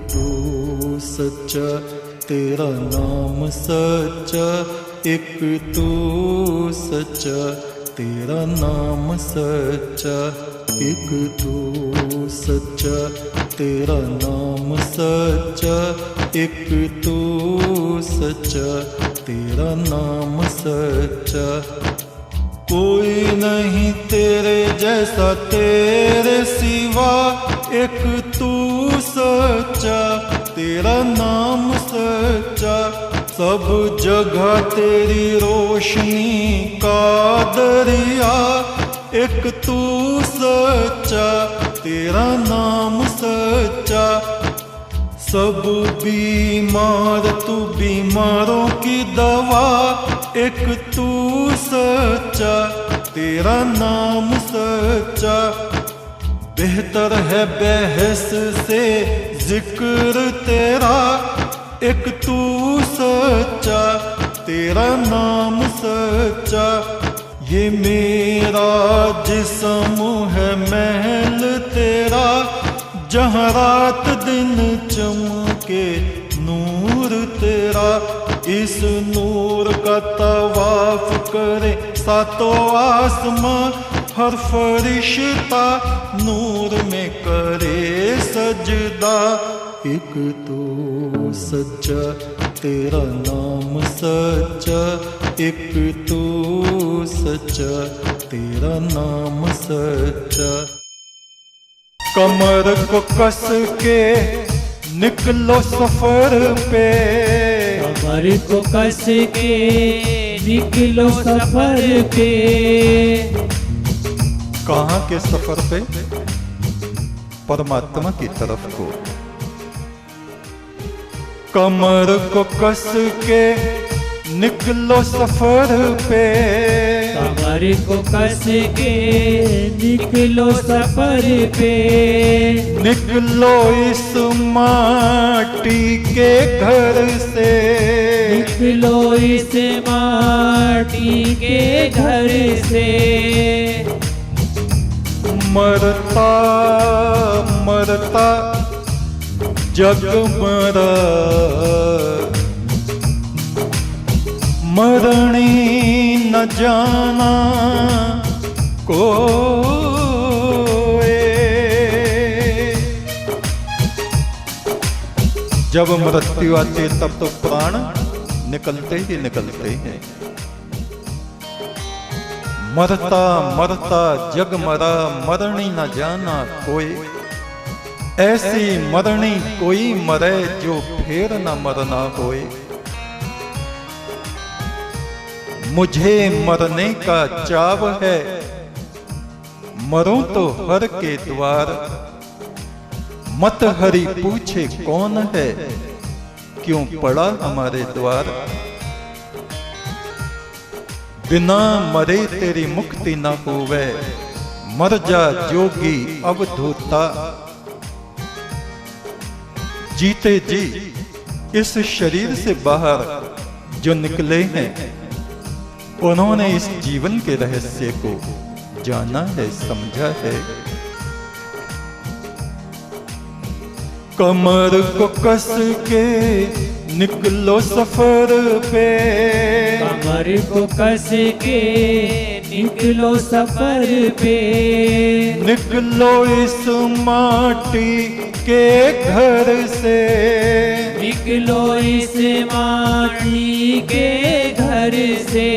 तू सच्चा, तेरा नाम सच्चा, एक तू सच्चा, तेरा नाम सच्चा, एक तू सच्चा, तेरा नाम सच्चा, एक तू सच्चा, तेरा नाम सच्चा। कोई नहीं तेरे जैसा तेरे सिवा, एक तू सच्चा, तेरा नाम सच्चा। सब जगह तेरी रोशनी का दरिया, एक तू सच्चा, तेरा नाम सच्चा। सब बीमार तू बीमारों की दवा, एक तू सच्चा, तेरा नाम सच्चा। बेहतर है बहस से जिक्र तेरा, एक तू सच्चा, तेरा नाम सच्चा। ये मेरा जिस्म है महल तेरा, जहाँ रात दिन चमके नूर तेरा। इस नूर का तवाफ करे सातों आसमां, हर फरिश्ता नूर में करे सजदा। एक तू सच्चा, तेरा नाम सच्चा, एक तू सच्चा, तेरा नाम सच्चा। कमर को कस के निकलो सफर पे, कमर को कस के निकलो सफर पे। कहाँ के सफर पे? परमात्मा की तरफ को। कमर को कस के निकलो सफर पे, कमर को कस के निकलो सफर पे। निकलो इस माटी के घर से, निकलो इस माटी के घर से। मरता मरता जग मरा, मरणी न जाना कोई। जब मृत्यु आती है तब तो प्राण निकलते ही निकलते हैं। मरता मरता जग मरा, मरणी न जाना कोई। ऐसी मरणी कोई मरे जो फिर न मरना होए। मुझे मरने का चाव है, मरूं तो हर के द्वार। मत हरि पूछे कौन है, क्यों पड़ा हमारे द्वार। बिना मरे तेरी मुक्ति न होवे, मर जा जोगी अवधूता। जीते जी इस शरीर से बाहर जो निकले हैं, उन्होंने इस जीवन के रहस्य को जाना है, समझा है। कमर को कस के निकलो सफर पे, कमर को कस के निकलो सफर पे। निकलो इस माटी के घर से, निकलो इस माटी के घर से।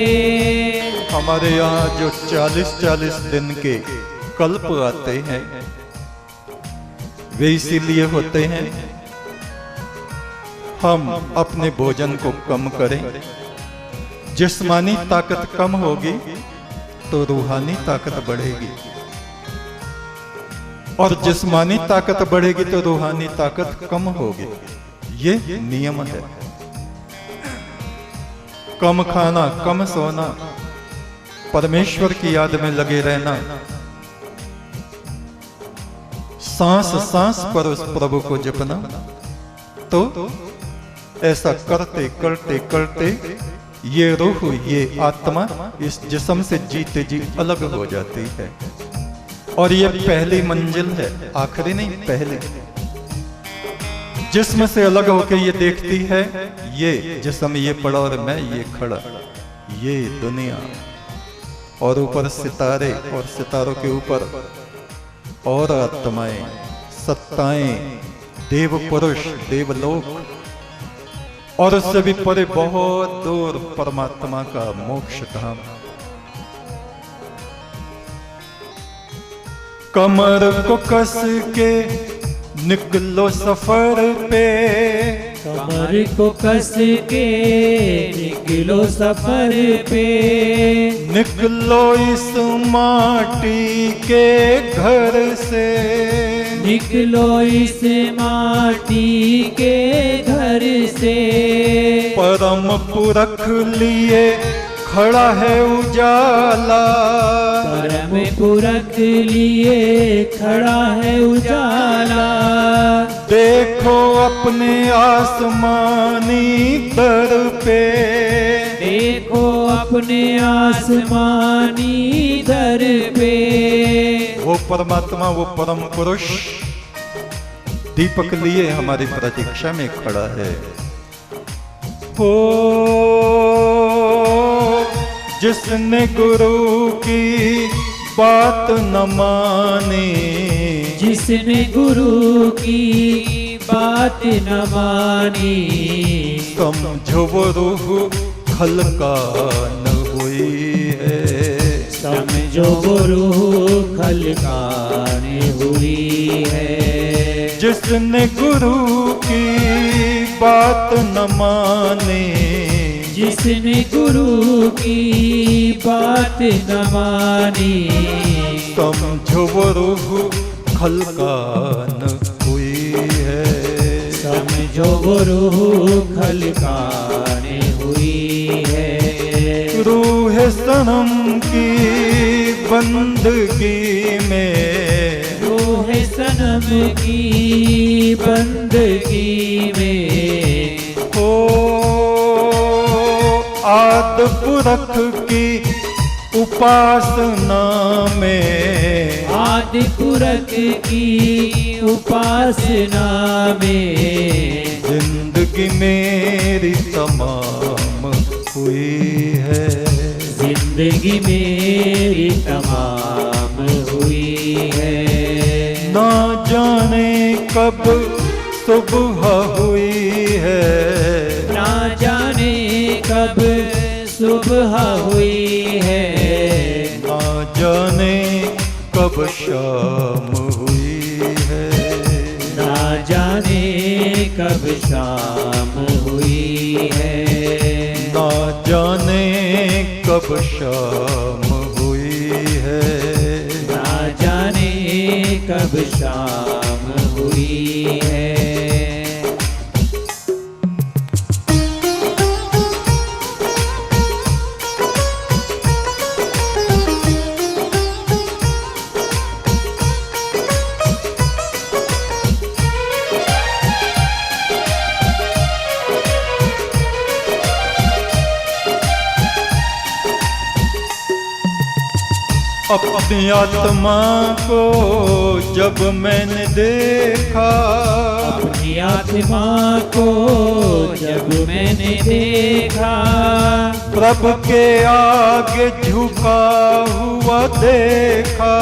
हमारे यहाँ जो 40-40 दिन के कल्प आते हैं, वे इसीलिए होते हैं हम अपने भोजन को कम करें। जिस्मानी ताकत कम होगी तो रूहानी ताकत बढ़ेगी, और जिस्मानी ताकत बढ़ेगी तो रूहानी ताकत कम होगी। ये नियम है। कम खाना, कम सोना, परमेश्वर की याद में लगे रहना, सांस सांस पर उस प्रभु को जपना, तो ऐसा करते करते करते ये रूह, ये आत्मा इस जिस्म से जीते जी अलग हो जाती है। और ये पहली मंजिल है, आखिरी नहीं, पहली। जिस्म से अलग होके ये देखती है, ये जिस्म ये पड़ा और मैं ये खड़ा, ये दुनिया, और ऊपर सितारे, और सितारों के ऊपर और आत्माएं, सत्ताएं, देव पुरुष, देवलोक, और उससे भी परे बहुत दूर परमात्मा का मोक्ष धाम। कमर को कस के निकलो सफर पे, कमर को कस के निकलो सफर पे, निकलो इस माटी के घर से, निकलो इस माटी के घर से। परम पुरख लिए खड़ा है उजाला, परम पुरख लिए खड़ा है उजाला। देखो अपने आसमानी दर पे, देखो अपने आसमानी दर पे। वो परमात्मा, वो परम पुरुष दीपक लिए हमारी प्रतीक्षा में खड़ा है। हो जिसने गुरु की बात न मानी, जिसने गुरु की बात न मानी, समझो वो रूह खलकान हुई है, समझो वो रूह खलकान हुई है। जिसने गुरु की बात न मानी, जिसने गुरु की बात न मानी, समझो वो रूह खलकान हुई है, समझो वो रूह खलकान हुई है। रूह सनम की बंदगी में, रूह सनम की बंदगी में, हो आद पुरख की उपासना में, आदि पुरख की उपासना में, जिंदगी मेरी तमाम हुई है, जिंदगी मेरी तमाम हुई है। ना जाने कब सुबह हुई है, ना जाने कब सुबह हुई है, ना जाने कब शाम हुई है, ना जाने कब शाम हुई है, ना जाने कब शाम हुई है, ना जाने कब शाम हुई है। अपनी आत्मा को जब मैंने देखा, अपनी आत्मा को जब मैंने देखा, प्रभु के आगे झुका हुआ देखा,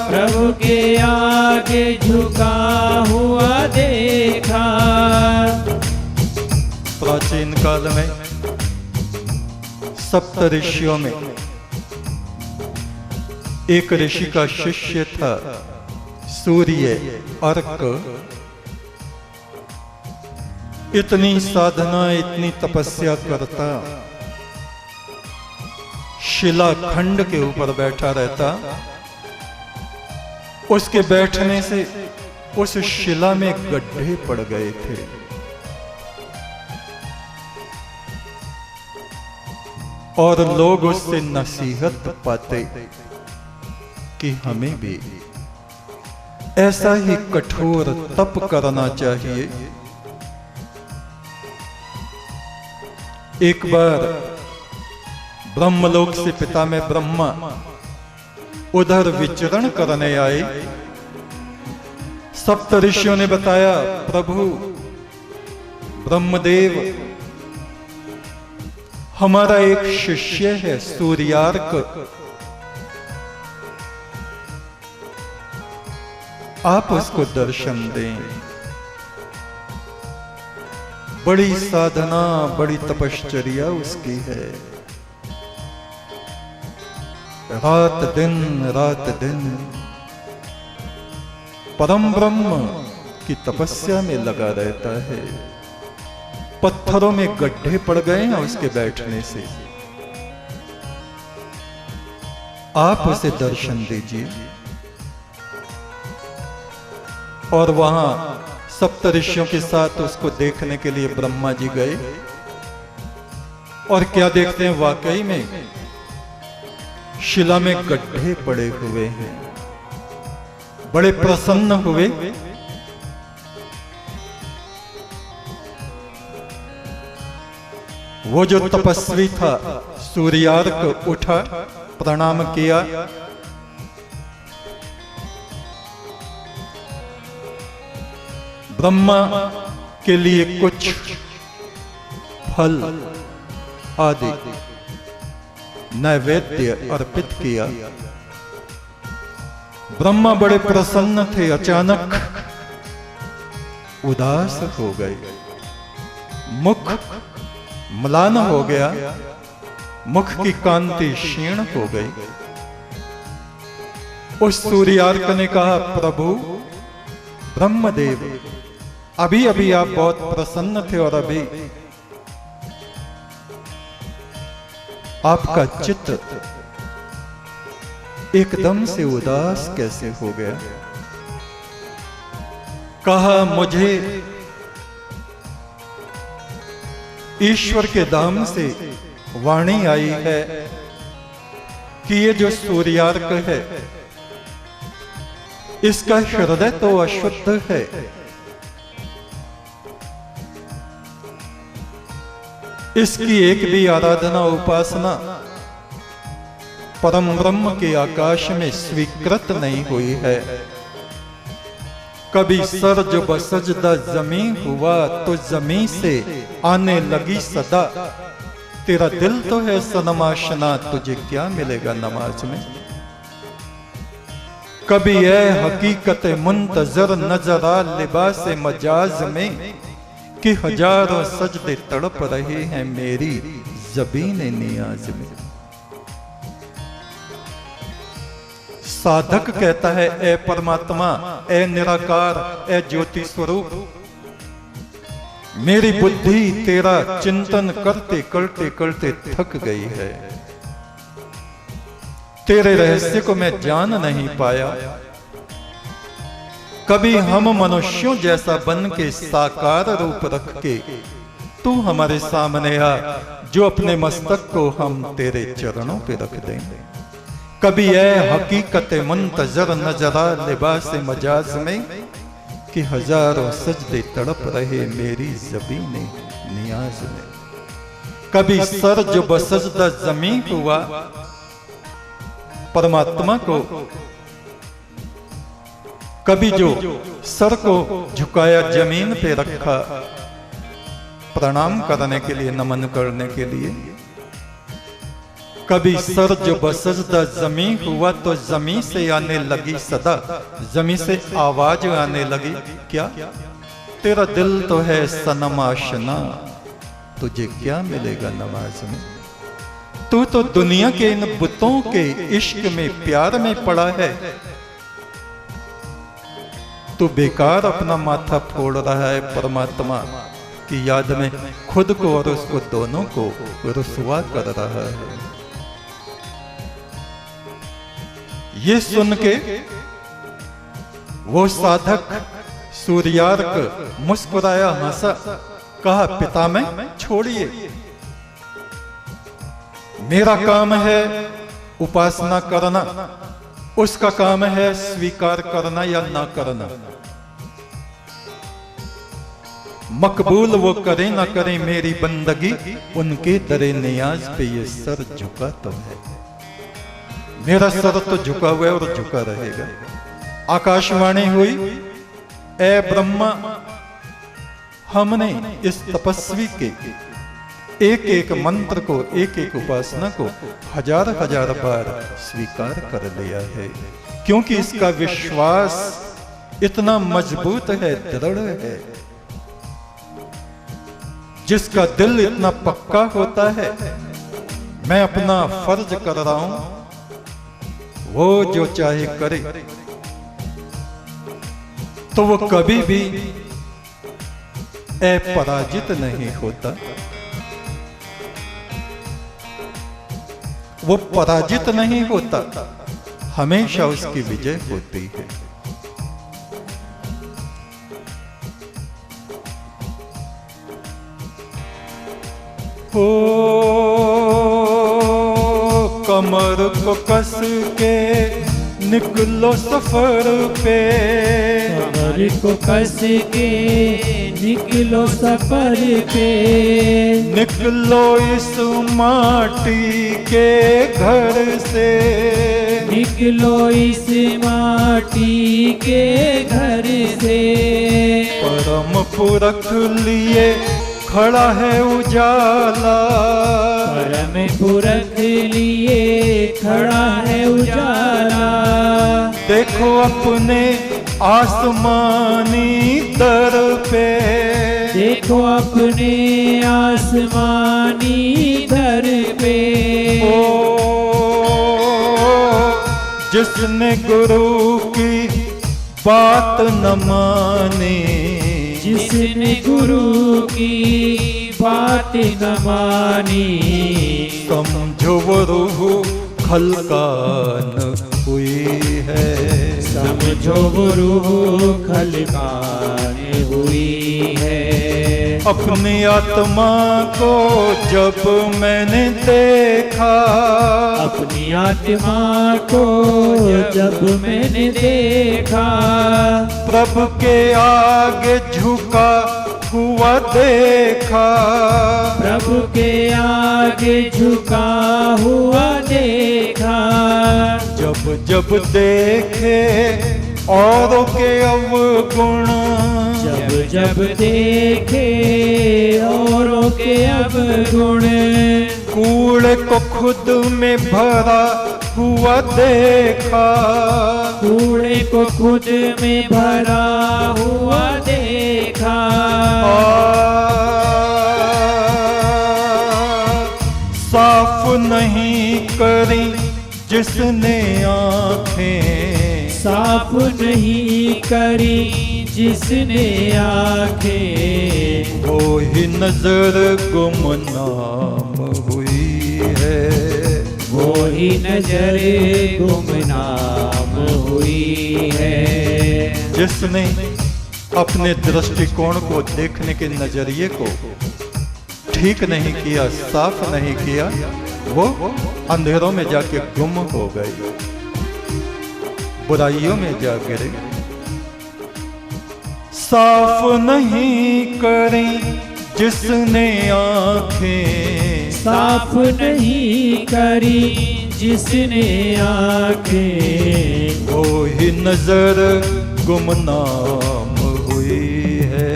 प्रभु के आगे झुका हुआ देखा। प्राचीन काल में सप्त ऋषियों में एक ऋषि का शिष्य था सूर्य अर्क। इतनी साधना, इतनी तपस्या करता, शिलाखंड के ऊपर बैठा रहता। उसके बैठने से उस शिला में गड्ढे पड़ गए थे। और लोग उससे नसीहत पाते कि हमें भी ऐसा ही कठोर तप करना चाहिए। एक बार ब्रह्मलोक से पिता में ब्रह्मा उधर विचरण करने आए। सप्त ऋषियों ने बताया, प्रभु ब्रह्मदेव हमारा एक शिष्य है सूर्यार्क, आप उसको दर्शन दें। बड़ी साधना, बड़ी तपश्चर्या उसकी है। रात दिन परम ब्रह्म की तपस्या में लगा रहता है। पत्थरों में गड्ढे पड़ गए हैं उसके बैठने से। आप उसे दर्शन दीजिए। और वहां सप्तऋषियों के साथ उसको देखने के लिए ब्रह्मा जी गए, और क्या देखते हैं, वाकई में शिला में गड्ढे पड़े हुए हैं। बड़े प्रसन्न हुए। वो जो तपस्वी था सूर्यार्क उठा, प्रणाम किया। ब्रह्मा के लिए कुछ फल आदि नैवेद्य अर्पित किया। ब्रह्मा बड़े प्रसन्न थे, अचानक उदास हो गए। मुख म्लान हो गया, मुख की कांति क्षीण हो गई। उस सूर्यार्क ने कहा, प्रभु ब्रह्मदेव, अभी अभी आप बहुत प्रसन्न थे और अभी आपका चित्त एकदम से उदास कैसे हो गया? कहा, मुझे ईश्वर के धाम से वाणी आई है कि ये जो सूर्यार्क है इसका हृदय तो अशुद्ध है। इसकी एक भी आराधना उपासना परम ब्रह्म के आकाश में स्वीकृत नहीं हुई है। कभी सरज बसजदा जमी हुआ तो जमी से आने लगी सदा। तेरा दिल तो है सनम आशना, तुझे क्या मिलेगा नमाज में। कभी है हकीकत मुंतजर नजरा लिबास मजाज में कि हजारों सजदे तड़प रहे हैं मेरी ज़बीन नियाज में। साधक कहता है, ए परमात्मा, ए निराकार, ए ज्योति स्वरूप, मेरी बुद्धि तेरा चिंतन करते करते करते थक गई है। तेरे रहस्य को मैं जान नहीं पाया। कभी हम मनुष्यों जैसा बन के साकार रूप रख के तू हमारे सामने आ, जो अपने मस्तक को हम तेरे चरणों पे रख देंगे। कभी है हकीकत मुंतजर नजरा लिबास मजाज में कि हजारों सजदे तड़प रहे मेरी ज़बीन नियाज में। कभी सर जो बसजदा जमी हुआ, परमात्मा को कभी जो सर को झुकाया, जमीन पे रखा प्रणाम करने के लिए, नमन करने के लिए। कभी सर जो बसजदा जमी हुआ तो जमी से आने लगी सदा, जमी से आवाज आने लगी, क्या तेरा दिल तो है सनम आशना, तुझे क्या मिलेगा नमाज में। तू तो दुनिया के इन बुतों के इश्क में प्यार में पड़ा है। तू बेकार अपना माथा फोड़ रहा है परमात्मा की याद में, खुद को और उसको दोनों को रुसवा कर रहा है। ये सुन के वो साधक सूर्यार्क मुस्कुराया, हंसा, कहा, पिता में छोड़िए, मेरा काम है उपासना करना, उसका काम है स्वीकार करना या ना करना। मकबूल वो करे ना करे मेरी बंदगी, उनके दरे नियाज पे ये सर झुका तो है। मेरा सर तो झुका हुआ है और झुका रहेगा। आकाशवाणी हुई, ए ब्रह्मा, हमने इस तपस्वी के एक एक मंत्र को, एक एक उपासना को हजार हजार बार स्वीकार कर लिया है, क्योंकि इसका विश्वास इतना मजबूत है, दृढ़ है। जिसका दिल इतना पक्का होता है, मैं अपना फर्ज कर रहा हूं, वो जो चाहे करे, तो वो कभी भी अपराजित नहीं होता, वो पराजित नहीं होता, हमेशा उसकी विजय होती है। हो कमर को कस के निकलो सफर पे, कमर को कस के निकलो सफर पे, निकलो इस माटी के घर से, निकलो इस माटी के घर से। परम पुरख लिए खड़ा है उजाला, परम पुरख लिए खड़ा है उजाला, देखो अपने आसमानी दर पे, देखो अपने आसमानी दर पे। ओ जिसने गुरु की बात न मानी, जिसने गुरु की बात न मानी, समझो वो रूह खलकान हुई है, समझो वो रूह खलकान हुई है। अपनी आत्मा को जब मैंने देखा, अपनी आत्मा को जब मैंने देखा, प्रभु के आगे झुका हुआ देखा, प्रभु के आगे झुका हुआ देखा, जब जब देखे औरों के अवगुण, जब जब देखे औरों के अवगुण, कूड़े को खुद में भरा हुआ देखा, कूड़े को खुद में भरा हुआ देखा, साफ नहीं करी जिसने आंखें, साफ नहीं करी जिसने आंखें, वो ही नजर गुमनाम हुई है, वो ही नजर गुमनाम हुई है। जिसने अपने दृष्टिकोण को देखने के नजरिए को ठीक नहीं किया, साफ नहीं किया, वो अंधेरों में जाके गुम हो गई, बुराइयों में जा गिरे। साफ नहीं करी जिसने आंखें, साफ नहीं करी जिसने आंखें, वो ही नजर गुमनाम हुई है,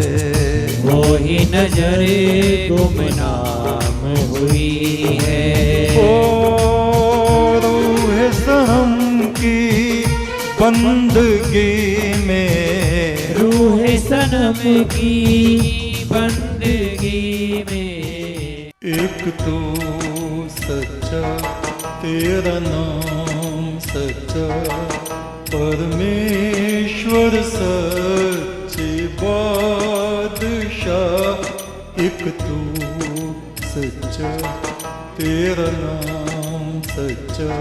वो ही नजर गुमनाम हुई है। ओ रूह सनम की बंदगी में, रूह सनम की बंदगी में, एक तू सच्चा, तेरा नाम सच्चा, परमेश्वर सच्चे बादशाह, एक तू सच्चा, तेरा नाम सच्चा,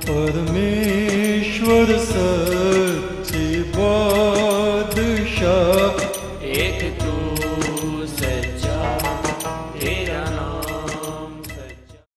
परमेश्वर सच्चे बादशाह, एक